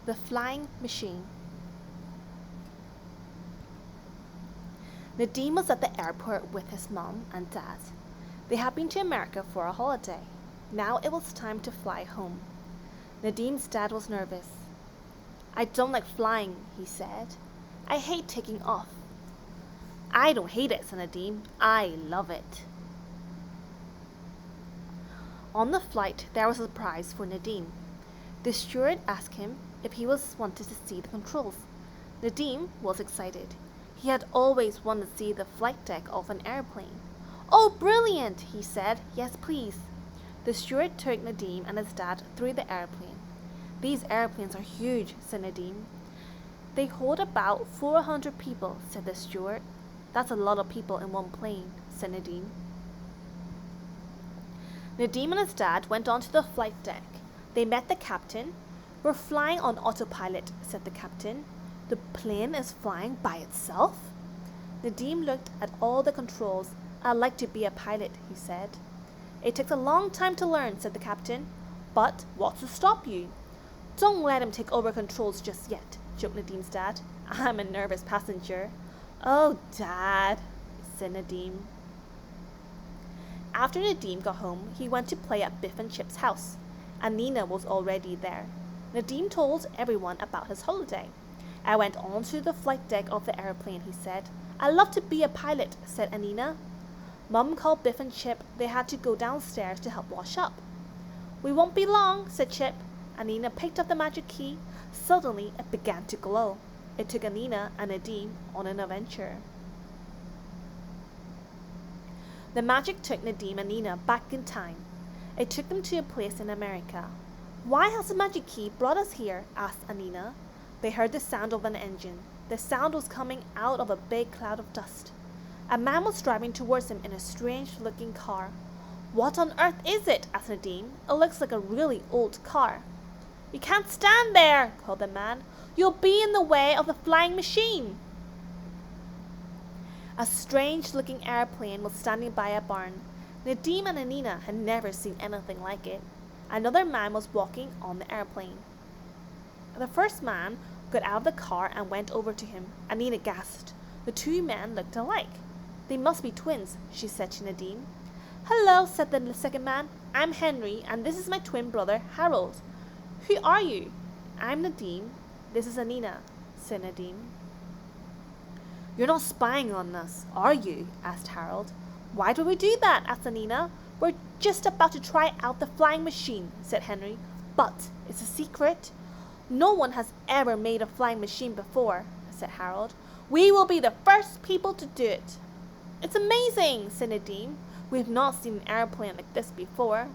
The Flying Machine. Nadim was at the airport with his mom and dad. They had been to America for a holiday. Now it was time to fly home. Nadim's dad was nervous. "I don't like flying," he said. "I hate taking off." "I don't hate it," said Nadim. "I love it." On the flight, there was a surprise for Nadim. The steward asked him if he wanted to see the controls. Nadim was excited. He had always wanted to see the flight deck of an airplane. "Oh, brilliant," he said. "Yes, please." The steward took Nadim and his dad through the airplane. "These airplanes are huge," said Nadim. "They hold about 400 people," said the steward. "That's a lot of people in one plane," said Nadim. Nadim and his dad went onto the flight deck. They met the captain. "We're flying on autopilot," said the captain. "The plane is flying by itself?" Nadim looked at all the controls. "I'd like to be a pilot," he said. "It takes a long time to learn," said the captain. "But what's to stop you?" "Don't let him take over controls just yet," joked Nadim's dad. "I'm a nervous passenger." "Oh, Dad," said Nadim. After Nadim got home, he went to play at Biff and Chip's house. Annena was already there. Nadim told everyone about his holiday. "I went onto the flight deck of the airplane," he said. "I love to be a pilot," said Annena. Mum called Biff and Chip. They had to go downstairs to help wash up. "We won't be long," said Chip. Annena picked up the magic key. Suddenly, it began to glow. It took Annena and Nadim on an adventure. The magic took Nadim and Annena back in time. It took them to a place in America. "Why has the magic key brought us here?" asked Annena. They heard the sound of an engine. The sound was coming out of a big cloud of dust. A man was driving towards them in a strange-looking car. "What on earth is it?" asked Nadim. "It looks like a really old car." "You can't stand there," called the man. "You'll be in the way of the flying machine." A strange-looking airplane was standing by a barn. Nadim and Annena had never seen anything like it. Another man was walking on the airplane. The first man got out of the car and went over to him. Annena gasped. The two men looked alike. "They must be twins," she said to Nadim. "Hello," said the second man. "I'm Henry, and this is my twin brother, Harold." "Who are you?" "I'm Nadim. This is Annena," said Nadim. "You're not spying on us, are you?" asked Harold. "Why do we do that?" asked Annena. "We're just about to try out the flying machine," said Henry. "But it's a secret." "No one has ever made a flying machine before," said Harold. "We will be the first people to do it." "It's amazing," said Nadim. "We've not seen an airplane like this before."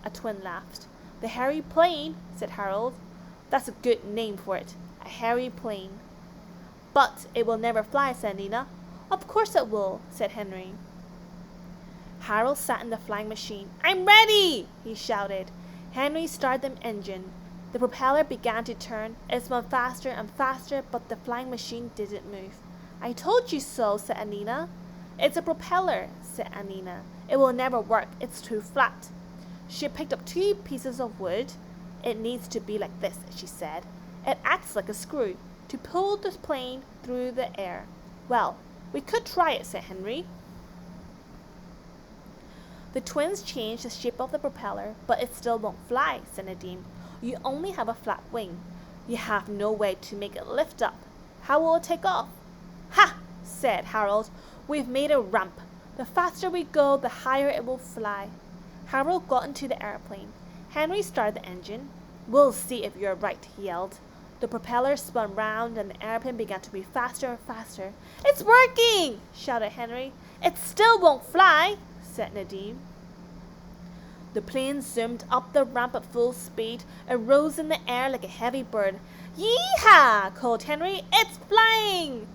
A twin laughed. "The hairy plane," said Harold. "That's a good name for it, a hairy plane." "But it will never fly," said Annena. "Of course it will," said Henry. Harold sat in the flying machine. "I'm ready!" he shouted. Henry started the engine. The propeller began to turn. It spun faster and faster, but the flying machine didn't move. "I told you so," said Annena. "It's a propeller," said Annena. "It will never work. It's too flat." She picked up 2 pieces of wood. "It needs to be like this," she said. "It acts like a screw to pull the plane through the air." "Well, we could try it," said Henry. The twins changed the shape of the propeller, but it still won't fly, said Nadim. "You only have a flat wing. You have no way to make it lift up. How will it take off?" "Ha!" said Harold. "We've made a ramp. The faster we go, the higher it will fly." Harold got into the airplane. Henry started the engine. "We'll see if you're right," he yelled. The propeller spun round and the airplane began to be faster and faster. "It's working!" shouted Henry. "It still won't fly," said Nadim. The plane zoomed up the ramp at full speed. It rose in the air like a heavy bird. "Yee-haw!" called Henry. "It's flying!"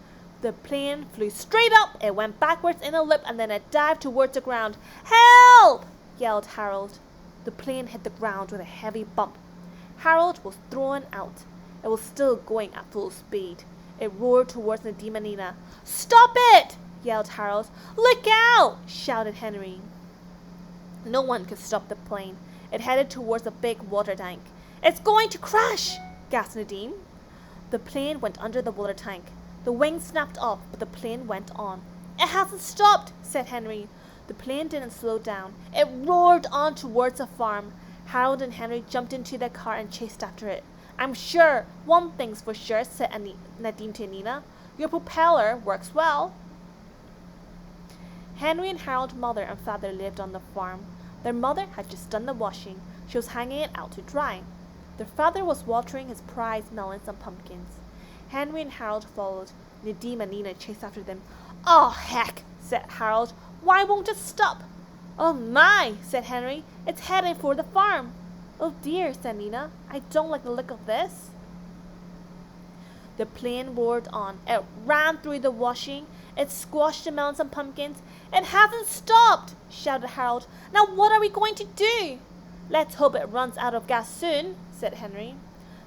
The plane flew straight up. It went backwards in a loop and then it dived towards the ground. "Help!" yelled Harold. The plane hit the ground with a heavy bump. Harold was thrown out. It was still going at full speed. It roared towards Nadim and Annena. "Stop it!" yelled Harold. "Look out!" shouted Henry. No one could stop the plane. It headed towards a big water tank. "It's going to crash!" gasped Nadim. The plane went under the water tank. The wings snapped off, but the plane went on. It hasn't stopped, said Henry. The plane didn't slow down. It roared on towards the farm. Harold and Henry jumped into their car and chased after it. I'm sure, one thing's for sure, said Nadim to Annena. Your propeller works well. Henry and Harold's mother and father lived on the farm. Their mother had just done the washing. She was hanging it out to dry. Their father was watering his prized melons and pumpkins. Henry and Harold followed. Nadim and Annena chased after them. Oh, heck, said Harold. Why won't it stop? Oh, my, said Henry. It's heading for the farm. Oh, dear, said Annena. I don't like the look of this. The plane roared on. It ran through the washing. It squashed the melons and pumpkins. It hasn't stopped, shouted Harold. Now what are we going to do? Let's hope it runs out of gas soon, said Henry.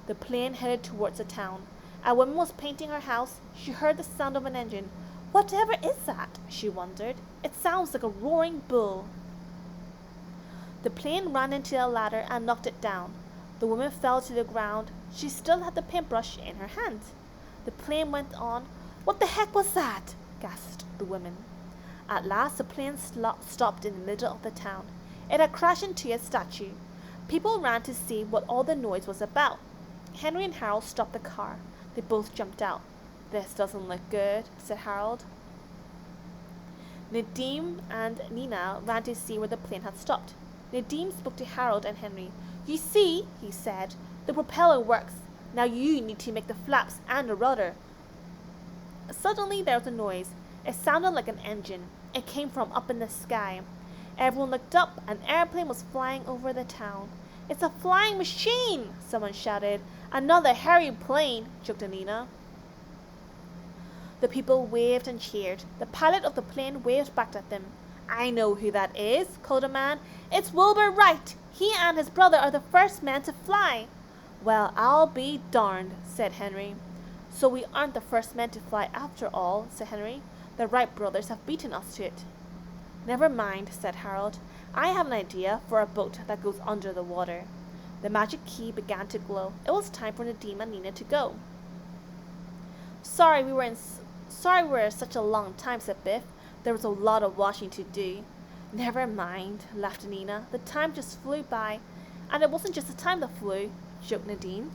The plane headed towards the town. A woman was painting her house. She heard the sound of an engine. Whatever is that? She wondered. It sounds like a roaring bull. The plane ran into a ladder and knocked it down. The woman fell to the ground. She still had the paintbrush in her hand. The plane went on. What the heck was that? Gasped the woman. At last the plane stopped in the middle of the town. It had crashed into a statue. People ran to see what all the noise was about. Henry and Harold stopped the car. They both jumped out. This doesn't look good, said Harold. Nadim and Annena ran to see where the plane had stopped. Nadim spoke to Harold and Henry. You see, he said, the propeller works. Now you need to make the flaps and the rudder. Suddenly there was a noise. It sounded like an engine. It came from up in the sky. Everyone looked up. An airplane was flying over the town. It's a flying machine, someone shouted. Another Harry plane, joked Annena. The people waved and cheered. The pilot of the plane waved back at them. I know who that is, called a man. It's Wilbur Wright. He and his brother are the first men to fly. Well, I'll be darned, said Henry. So we aren't the first men to fly after all, said Henry. The Wright brothers have beaten us to it. Never mind, said Harold. I have an idea for a boat that goes under the water. The magic key began to glow. It was time for Nadim and Annena to go. Sorry we were such a long time, said Biff. There was a lot of washing to do. Never mind, laughed Annena. The time just flew by. And it wasn't just the time that flew, joked Nadim.